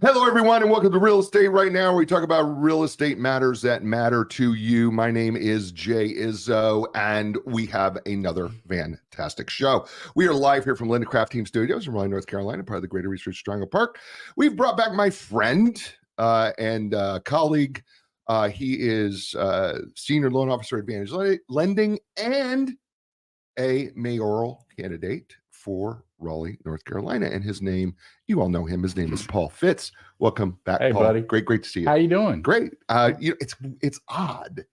Hello, everyone, and welcome to Real Estate Right Now, where we talk about real estate matters that matter to you. My name is Jay Izzo, and we have another fantastic show. We are live here from Linda Craft Team Studios in Raleigh, North Carolina, part of the Greater Research Triangle Park. We've brought back my friend and colleague. He is Senior Loan Officer Advantage Lending and a mayoral candidate for Raleigh, North Carolina. And his name, you all know him. His name is Paul Fitz. Welcome back, hey, Paul. Buddy. Great to see you. How you doing? Great. It's odd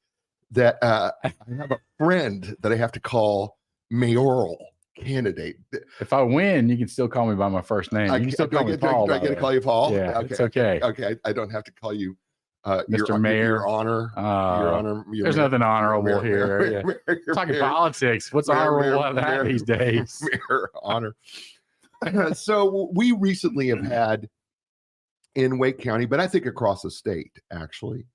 that I have a friend that I have to call mayoral candidate. If I win, you can still call me by my first name. You can still call me Paul. Do I get to call you Paul? Yeah, okay. It's okay. Okay, I don't have to call you Mr. Mayor. Your honor. Your honor. There's nothing honorable here. Talking politics. What's honorable about that these days? Mayor honor. So we recently have had in Wake County, but I think across the state, actually,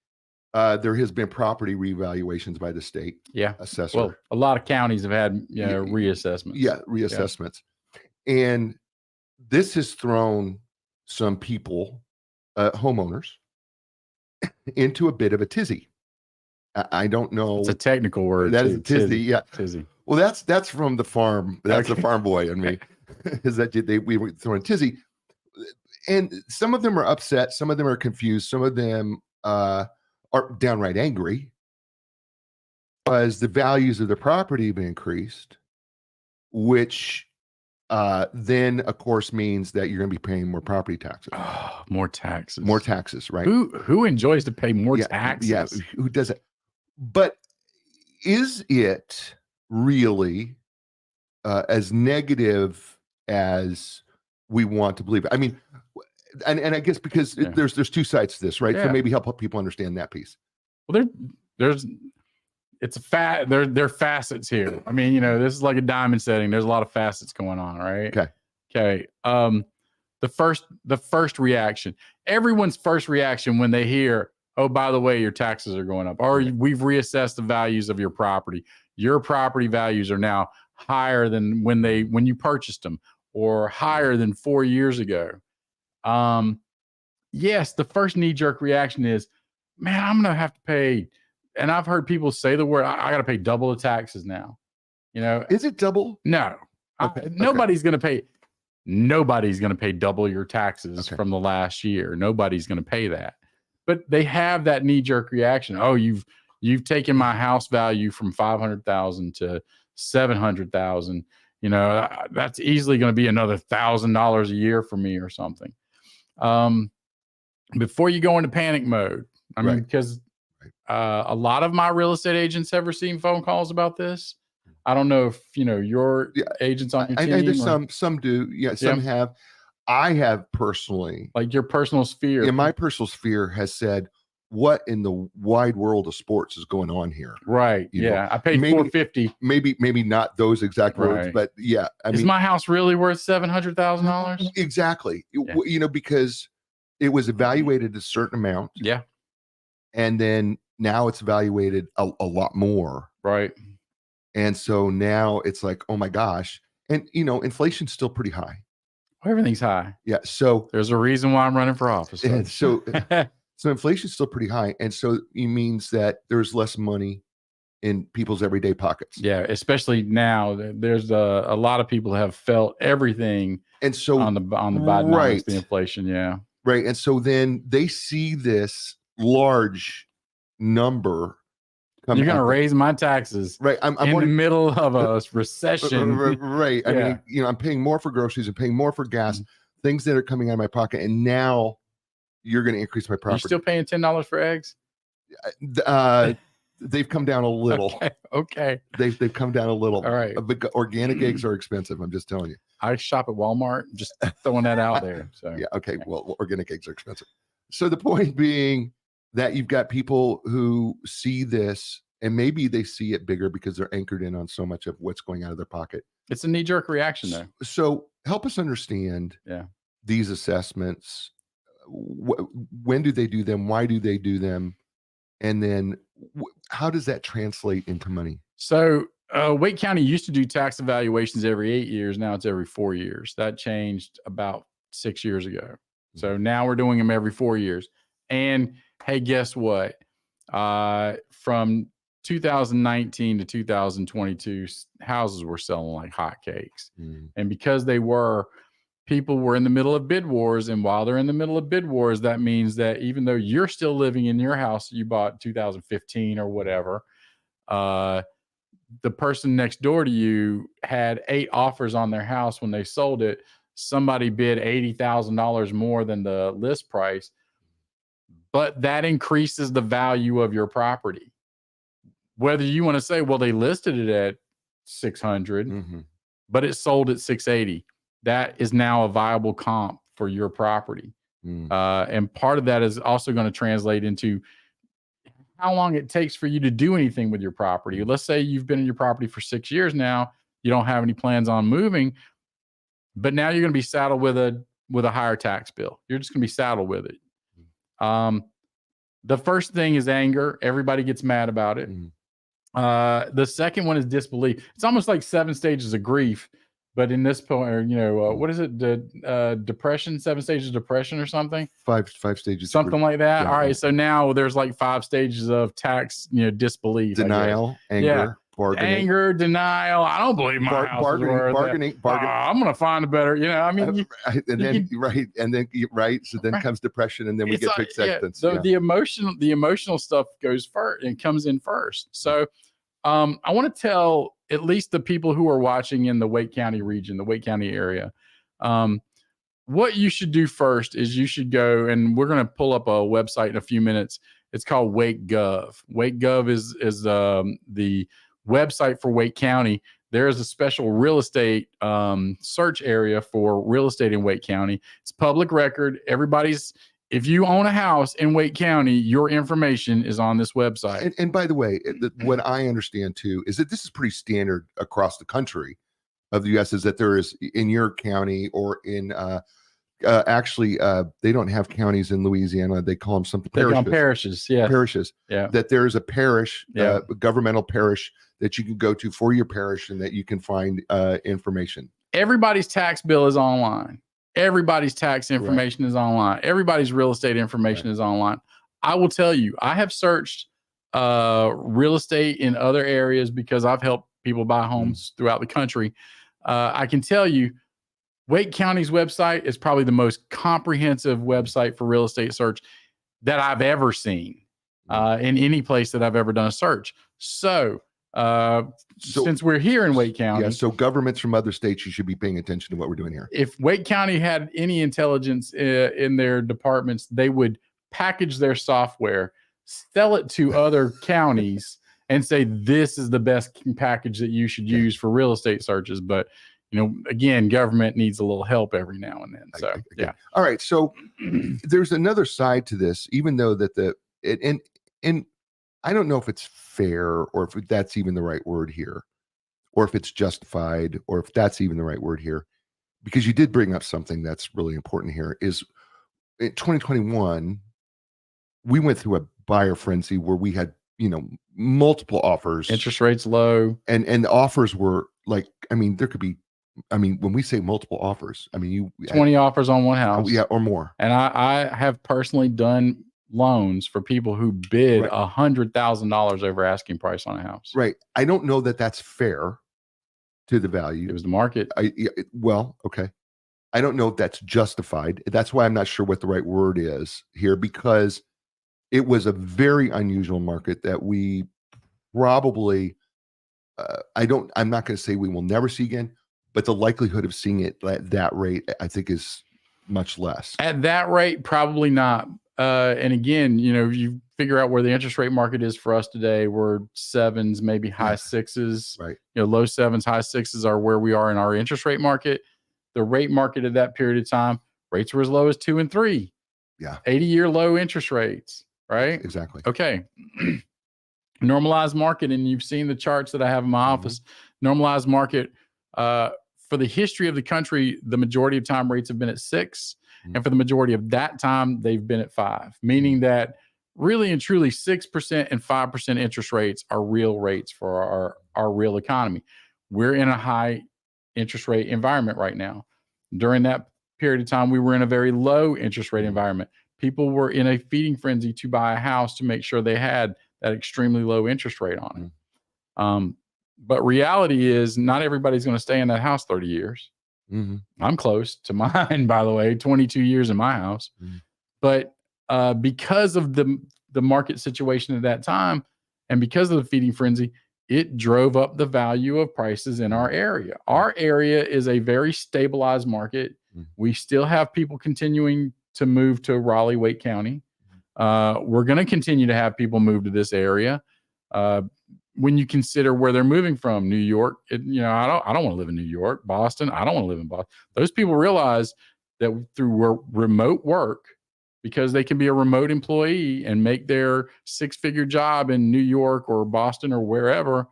there has been property revaluations by the state assessor. Well, a lot of counties have had reassessments. Yeah, reassessments. Yeah. And this has thrown some people, homeowners, into a bit of a tizzy. I don't know. It's a technical word. That is a tizzy. Yeah. Tizzy. Well, that's from the farm. That's the farm boy and me. Is that we were throwing tizzy. And some of them are upset. Some of them are confused. Some of them are downright angry because the values of the property have increased, which then, of course, means that you're going to be paying more property taxes. Oh, more taxes. More taxes, right? Who enjoys to pay more taxes? Yeah, who does it? But is it really as negative as we want to believe? I mean, and I guess because there's two sides to this, right? So maybe help people understand that piece. Well, there are facets here. I mean, this is like a diamond setting. There's a lot of facets going on, right? Okay. The first reaction, everyone's first reaction when they hear, oh, by the way, your taxes are going up, or we've reassessed the values of your property. Your property values are now higher than when you purchased them, or higher than 4 years ago. Yes, the first knee-jerk reaction is, man, I'm going to have to pay. And I've heard people say the word, I got to pay double the taxes now. Is it double? No. Nobody's going to pay. Nobody's going to pay double your taxes from the last year. Nobody's going to pay that. But they have that knee-jerk reaction. Oh, you've taken my house value from $500,000 to $700,000. That's easily going to be another $1,000 a year for me or something. Before you go into panic mode, I mean, because a lot of my real estate agents have received phone calls about this. I don't know if your agents on your team. I think some do. Yeah, some have. I have personally, like your personal sphere. Yeah, my personal sphere has said, "What in the wide world of sports is going on here?" Right. I paid $450. Maybe not those exact words, but yeah. Is my house really worth $700,000? Exactly. Because it was evaluated a certain amount. Yeah. And then now it's evaluated a lot more. Right. And so now it's like, oh my gosh. And inflation's still pretty high. Everything's high. Yeah. So there's a reason why I'm running for office. And so inflation's still pretty high. And so it means that there's less money in people's everyday pockets. Yeah. Especially now, there's a lot of people have felt everything. And so on the Bidenomics, the inflation. Yeah. Right. And so then they see this large number. You're going to raise my taxes, right? I'm in the middle of a recession, right? I mean, I'm paying more for groceries and paying more for gas, things that are coming out of my pocket, and now you're going to increase my property. You're still paying $10 for eggs? They've come down a little. Okay. They've come down a little. All right. But organic eggs are expensive. I'm just telling you. I shop at Walmart. Just throwing that out there. So yeah. Okay. Well, organic eggs are expensive. So the point being that you've got people who see this, and maybe they see it bigger because they're anchored in on so much of what's going out of their pocket. It's a knee-jerk reaction there. So help us understand these assessments. When do they do them? Why do they do them? And then how does that translate into money? So Wake County used to do tax evaluations every 8 years. Now it's every 4 years. That changed about 6 years ago. So now we're doing them every 4 years. And hey, guess what? From 2019 to 2022, houses were selling like hotcakes. And because people were in the middle of bid wars. And while they're in the middle of bid wars, that means that even though you're still living in your house you bought in 2015 or whatever, the person next door to you had 8 offers on their house when they sold it. Somebody bid $80,000 more than the list price, but that increases the value of your property. Whether you want to say, well, they listed it at 600, but it sold at 680. That is now a viable comp for your property. And part of that is also going to translate into how long it takes for you to do anything with your property. Let's say you've been in your property for 6 years now. You don't have any plans on moving, but now you're going to be saddled with a higher tax bill. You're just going to be saddled with it. The first thing is anger. Everybody gets mad about it. The second one is disbelief. It's almost like 7 stages of grief. But in this point, what is it? Depression, 7 stages of depression or something? Five stages. Something like that. Yeah. All right. So now there's like 5 stages of tax, disbelief. Denial, anger, bargaining. Anger, denial. I don't believe my house is worth bargaining. I'm going to find a better, So then comes depression, and then we get to acceptance. So the emotional stuff goes first and comes in first. So I want to tell at least the people who are watching in the Wake County region, the Wake County area, what you should do first is you should go, and we're going to pull up a website in a few minutes. It's called WakeGov. WakeGov is the website for Wake County. There is a special real estate search area for real estate in Wake County. It's public record. If you own a house in Wake County, your information is on this website. And by the way, what I understand too is that this is pretty standard across the country of the U.S. is that there is in your county or in they don't have counties in Louisiana. They call them something parishes. They call them parishes, yeah. Parishes. Yeah. That there is a parish, governmental parish that you can go to for your parish and that you can find information. Everybody's tax bill is online. Everybody's tax information is online. Everybody's real estate information is online. I will tell you, I have searched real estate in other areas because I've helped people buy homes throughout the country. I can tell you, Wake County's website is probably the most comprehensive website for real estate search that I've ever seen in any place that I've ever done a search. So since we're here in Wake County. So governments from other states, you should be paying attention to what we're doing here. If Wake County had any intelligence in their departments, they would package their software, sell it to other counties, and say, this is the best package that you should use for real estate searches. But, again, government needs a little help every now and then. So, yeah. All right. So there's another side to this, even though that and I don't know if it's fair or if that's even the right word here, or if it's justified, or if that's even the right word here, because you did bring up something that's really important here is in 2021, we went through a buyer frenzy where we had, multiple offers, interest rates low. And the offers were like, there could be, when we say multiple offers, 20 offers on one house. Yeah. Or more. And I have personally done loans for people who bid $100,000 over asking price on a house. Right. I don't know that that's fair to the value. It was the market. Okay. I don't know if that's justified. That's why I'm not sure what the right word is here, because it was a very unusual market that we probably, I'm not going to say we will never see again, but the likelihood of seeing it at that rate, I think, is much less. At that rate, probably not. And again, you figure out where the interest rate market is for us today. We're 7s, maybe high 6s, right? Low 7s, high 6s are where we are in our interest rate market. The rate market at that period of time, rates were as low as 2 and 3. Yeah. 80-year low interest rates, right? Exactly. Okay. Normalized market. And you've seen the charts that I have in my office. Normalized market, for the history of the country, the majority of time rates have been at 6. And for the majority of that time, they've been at 5, meaning that really and truly 6% and 5% interest rates are real rates for our real economy. We're in a high interest rate environment right now. During that period of time, we were in a very low interest rate environment. People were in a feeding frenzy to buy a house to make sure they had that extremely low interest rate on it. But reality is not everybody's going to stay in that house 30 years. I'm close to mine, by the way, 22 years in my house. But because of the market situation at that time, and because of the feeding frenzy, it drove up the value of prices in our area. Our area is a very stabilized market. We still have people continuing to move to Raleigh, Wake County. We're going to continue to have people move to this area. When you consider where they're moving from, New York, I don't want to live in New York. Boston, I don't want to live in Boston. Those people realize that through remote work, because they can be a remote employee and make their six-figure job in New York or Boston or wherever,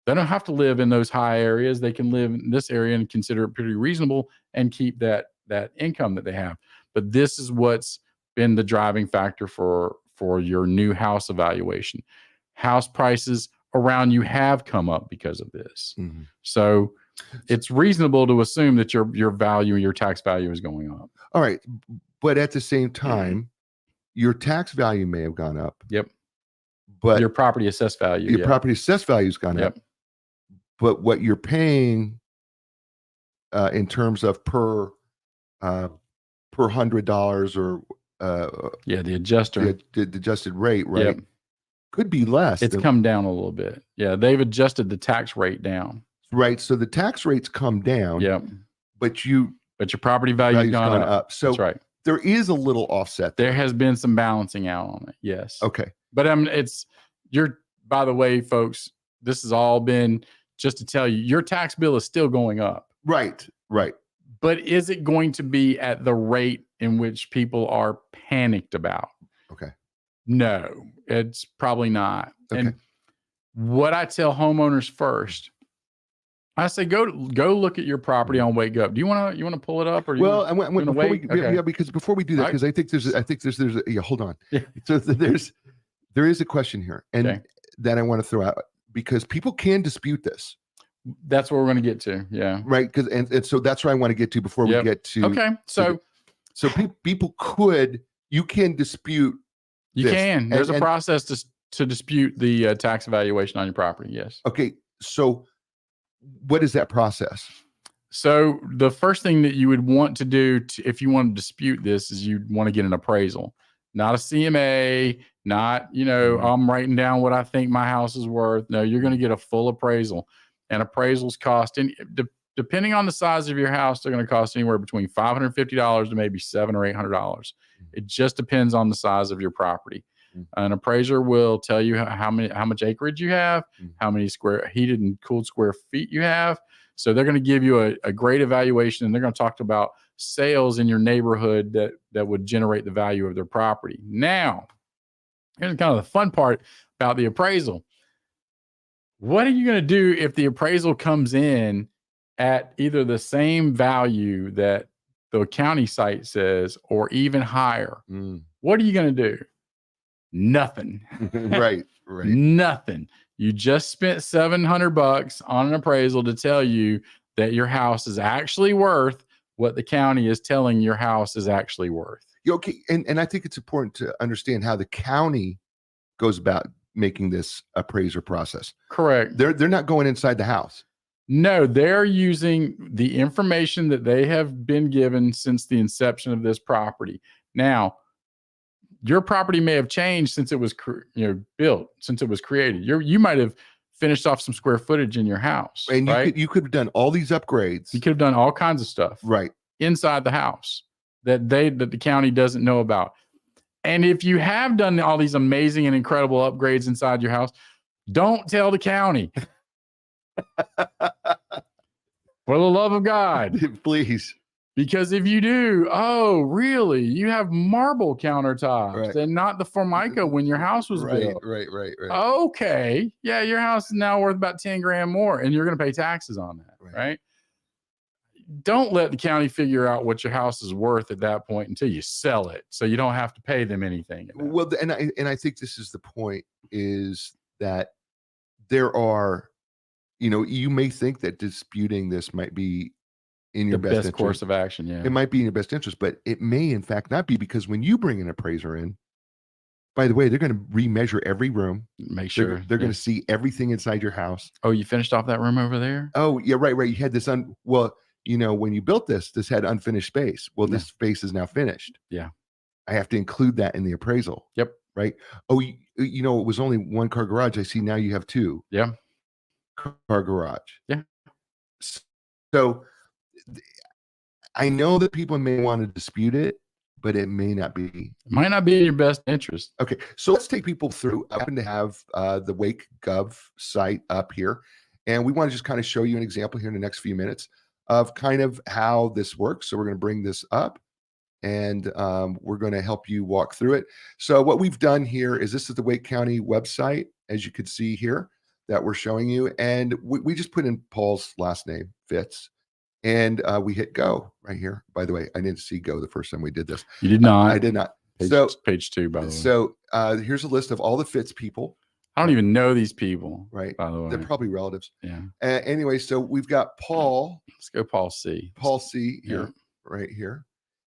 they don't have to live in those high areas. They can live in this area and consider it pretty reasonable and keep that income that they have. But this is what's been the driving factor for your new house evaluation. House prices around you have come up because of this. So it's reasonable to assume that your value, your tax value is going up. All right. But at the same time, your tax value may have gone up. Yep. But your property assessed value. Your property assessed value has gone up. But what you're paying in terms of per $100 or the adjuster, the adjusted rate, right? Could be less. It's come down a little bit. Yeah, they've adjusted the tax rate down. Right. So the tax rate's come down. But your property value's gone up. So that's right. There is a little offset there has been some balancing out on it. Yes. Okay. But by the way, folks, this has all been just to tell you, your tax bill is still going up. Right. But is it going to be at the rate in which people are panicked about? Okay. No, it's probably not. Okay. And what I tell homeowners first, I say go look at your property on Wake Up. Do you want to pull it up, or because before we do that, because I think there's hold on. So there is a question here, and that I want to throw out, because people can dispute this. That's what we're going to get to. Yeah. Right. Because and so that's where I want to get to before we get to. Okay. So people you can dispute. You can. There's a process to dispute the tax evaluation on your property. Yes. Okay. So what is that process? So the first thing that you would want to do if you want to dispute this is you'd want to get an appraisal, not a CMA, not, I'm writing down what I think my house is worth. No, you're going to get a full appraisal, and appraisals cost, and depending on the size of your house, they're going to cost anywhere between $550 to maybe $700 or $800. It just depends on the size of your property. An appraiser will tell you how much acreage you have, how many heated and cooled square feet you have. So they're going to give you a great evaluation, and they're going to talk about sales in your neighborhood that would generate the value of their property. Now, here's kind of the fun part about the appraisal. What are you going to do if the appraisal comes in at either the same value that the county site says or even higher? What are you going to do? Nothing. Right. Nothing. You just spent $700 on an appraisal to tell you that your house is actually worth what the county is telling your house is actually worth. Okay. And I think it's important to understand how the county goes about making this appraiser process. Correct. They're not going inside the house. No, they're using the information that they have been given since the inception of this property. Now, your property may have changed since it was built, since it was created. You might have finished off some square footage in your house, and right? you could have done all these upgrades. You could have done all kinds of stuff, right, inside the house that the county doesn't know about. And if you have done all these amazing and incredible upgrades inside your house, don't tell the county. For the love of God, please. Because if you do, oh, really? You have marble countertops and not the Formica when your house was built. Right. Okay. Yeah, your house is now worth about 10 grand more, and you're going to pay taxes on that, right? Don't let the county figure out what your house is worth at that point until you sell it, so you don't have to pay them anything. Well, and I think this is the point, is that there are, you may think that disputing this might be in your best interest. Course of action. Yeah. It might be in your best interest, but it may in fact not be, because when you bring an appraiser in, by the way, they're going to remeasure every room. Make sure they're going to see everything inside your house. Oh, you finished off that room over there? Oh, yeah, right. You had this well, when you built this had unfinished space. Well, this space is now finished. Yeah. I have to include that in the appraisal. Yep. Right. Oh, it was only one car garage. I see now you have two. Yeah. Car garage. Yeah. So I know that people may want to dispute it, but it may not be. It might not be in your best interest. Okay, so let's take people through. I happen to have the Wake Gov site up here, and we want to just kind of show you an example here in the next few minutes of kind of how this works. So we're going to bring this up, and we're going to help you walk through it. So what we've done here is, this is the Wake County website, as you can see here, that we're showing you, and we just put in Paul's last name, Fitz. And we hit go right here. By the way, I didn't see go the first time we did this. You did not. I did not. Page 2, by the way. So here's a list of all the Fitz people. I don't even know these people. Right. By the way, they're probably relatives. Yeah. Anyway, so we've got Paul. Let's go Paul C. Paul C here, right here.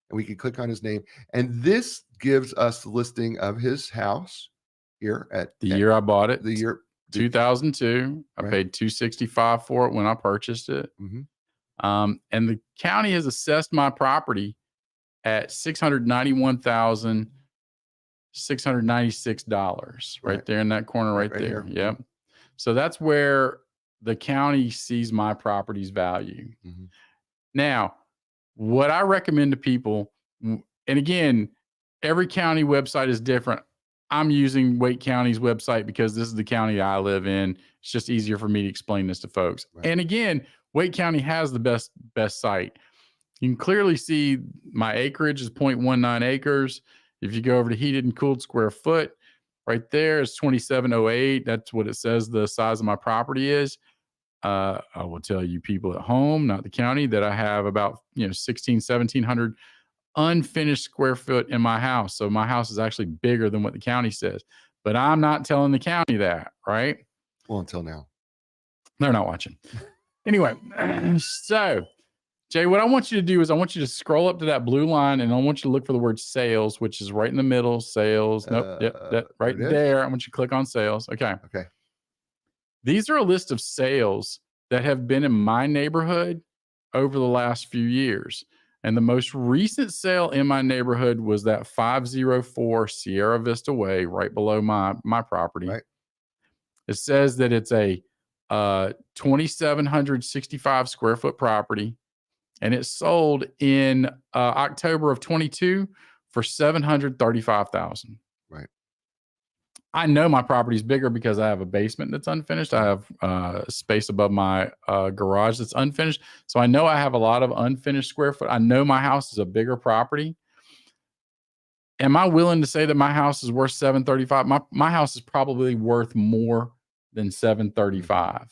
And we can click on his name. And this gives us the listing of his house here at the year I bought it. The year 2002. I paid $265 for it when I purchased it. Mm-hmm. And the county has assessed my property at $691,696, right there in that corner, right there. Yep. So that's where the county sees my property's value. Mm-hmm. Now, what I recommend to people, and again, every county website is different. I'm using Wake County's website because this is the county I live in. It's just easier for me to explain this to folks. Right. And again, Wake County has the best site. You can clearly see my acreage is 0.19 acres. If you go over to heated and cooled square foot, right there is 2708. That's what it says the size of my property is. I will tell you people at home, not the county, that I have about 1,700 unfinished square foot in my house. So my house is actually bigger than what the county says. But I'm not telling the county that, right? Well, until now. They're not watching. Anyway, so Jay, what I want you to do is I want you to scroll up to that blue line, and I want you to look for the word sales, which is right in the middle. Sales. Nope. That right there. I want you to click on sales. Okay. Okay. These are a list of sales that have been in my neighborhood over the last few years. And the most recent sale in my neighborhood was that 504 Sierra Vista Way, right below my property. Right. It says that it's a 2,765 square foot property, and it sold in October of 22 for $735,000. Right. I know my property's bigger because I have a basement that's unfinished. I have space above my garage that's unfinished. So I know I have a lot of unfinished square foot. I know my house is a bigger property. Am I willing to say that my house is worth $735,000? My house is probably worth more than $735,000.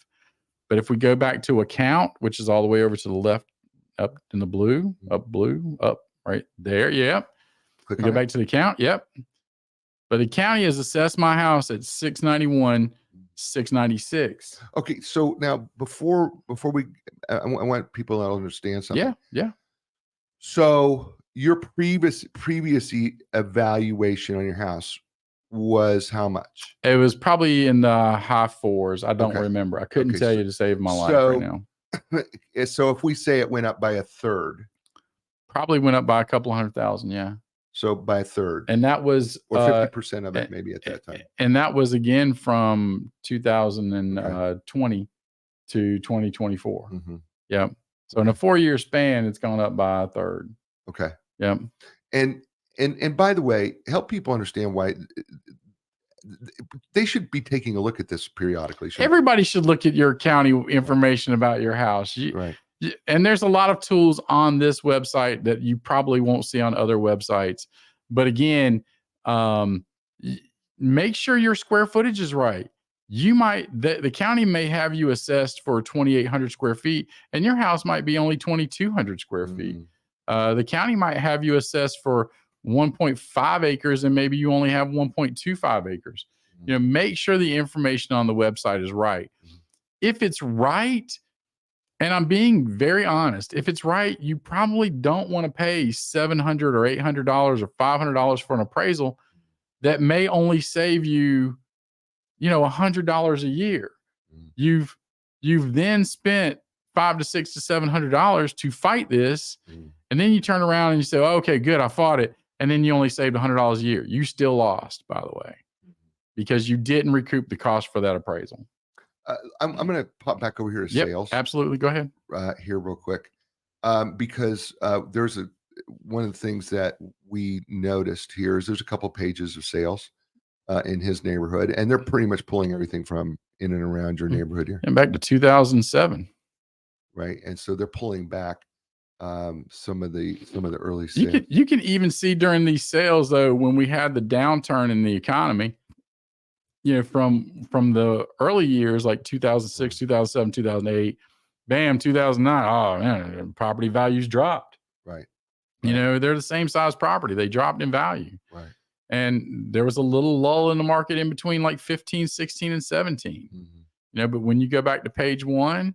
But if we go back to account, which is all the way over to the left, up in the blue, up right there. Yep. Click go back to the account. Yep. But the county has assessed my house at $691,696. Okay, so now before we, I want people to understand something. Yeah. So your previous evaluation on your house was how much? It was probably in the high fours. I don't remember. I couldn't tell you to save my life right now. So if we say it went up by a third, probably went up by a couple $100,000. Yeah. So by a third, and that was or 50% of it, maybe at that time. And that was again from 2020 to 2024. Mm-hmm. Yep. So in a 4-year span, it's gone up by a third. Okay. Yep. And by the way, help people understand why they should be taking a look at this periodically. Everybody should look at your county information about your house. Right. And there's a lot of tools on this website that you probably won't see on other websites. But again, make sure your square footage is right. The county may have you assessed for 2,800 square feet, and your house might be only 2,200 square feet. The county might have you assessed for 1.5 acres, and maybe you only have 1.25 acres. Make sure the information on the website is right. If it's right, And I'm being very honest. If it's right, you probably don't want to pay $700 or $800 or $500 for an appraisal that may only save you, $100 a year. You've then spent $500 to $600 to $700 to fight this, and then you turn around and you say, oh, "Okay, good, I fought it," and then you only saved $100 a year. You still lost, by the way, because you didn't recoup the cost for that appraisal. I'm going to pop back over here to sales. Absolutely, go ahead. Here real quick, because there's one of the things that we noticed here is there's a couple pages of sales in his neighborhood, and they're pretty much pulling everything from in and around your neighborhood here. And back to 2007, right? And so they're pulling back some of the early sales. You can even see during these sales, though, when we had the downturn in the economy, from the early years like 2006, 2007, 2008, bam, 2009. Oh man, property values dropped. Right. They're the same size property. They dropped in value. Right. And there was a little lull in the market in between like 15, 16, and 17. But when you go back to page 1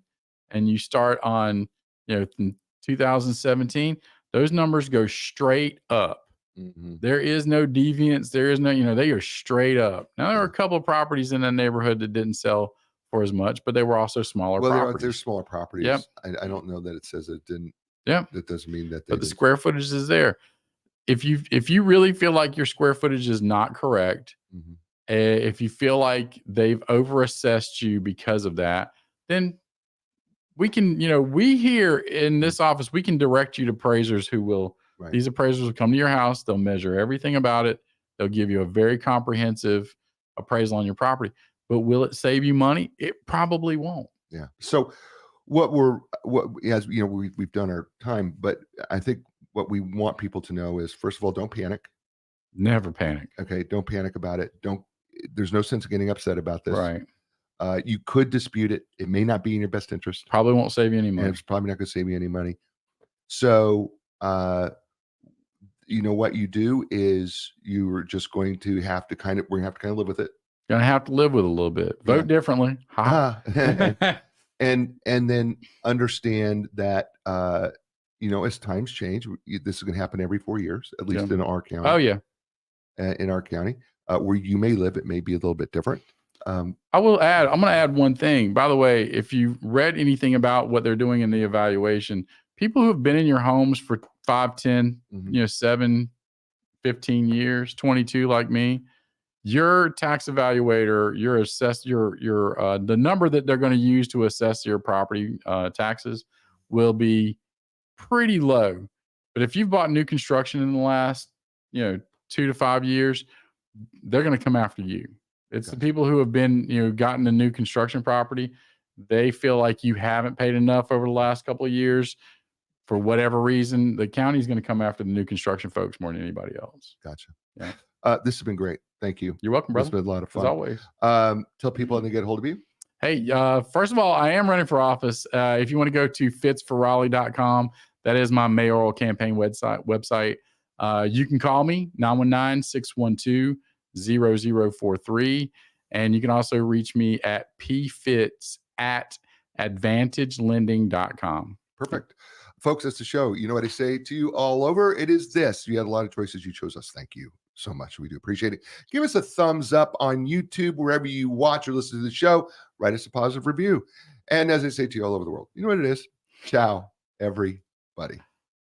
and you start on, 2017, those numbers go straight up. There is no deviance. There is no, they are straight up. Now, there are a couple of properties in that neighborhood that didn't sell for as much, but they were also smaller properties. They're smaller properties. Yep. I don't know that it says it didn't. Yeah. That doesn't mean that. But the square footage is there. If you really feel like your square footage is not correct, if you feel like they've overassessed you because of that, then we can, we here in this office, we can direct you to appraisers who will. Right. These appraisers will come to your house. They'll measure everything about it. They'll give you a very comprehensive appraisal on your property. But will it save you money? It probably won't. Yeah. So as we've done our time, but I think what we want people to know is, first of all, don't panic. Never panic. Okay. Don't panic about it. There's no sense of getting upset about this. Right. You could dispute it. It may not be in your best interest. Probably won't save you any money. And it's probably not going to save you any money. So, what you do is you're just going to have to we're going to have to live with it. Going to have to live with it a little bit. Vote differently. And then understand that, as times change, this is going to happen every 4 years, at least in our county. Oh, yeah. In our county, where you may live, it may be a little bit different. I'm going to add one thing. By the way, if you read anything about what they're doing in the evaluation, people who have been in your homes for 5, 10, 7, 15 years, 22, like me, your tax evaluator, the number that they're going to use to assess your property taxes will be pretty low. But if you've bought new construction in the last, 2 to 5 years, they're going to come after you. It's the people who have been, gotten a new construction property. They feel like you haven't paid enough over the last couple of years. For whatever reason, the county's going to come after the new construction folks more than anybody else. Gotcha. Yeah. This has been great. Thank you. You're welcome, brother. It's been a lot of fun. As always. Tell people how to get a hold of you. Hey, first of all, I am running for office. If you want to go to fitsforraleigh.com, that is my mayoral campaign website. You can call me, 919-612-0043. And you can also reach me at pfits@advantagelending.com. Perfect. Folks, that's the show. You know what I say to you all over? It is this. You had a lot of choices. You chose us. Thank you so much. We do appreciate it. Give us a thumbs up on YouTube, wherever you watch or listen to the show. Write us a positive review. And as I say to you all over the world, you know what it is? Ciao, everybody.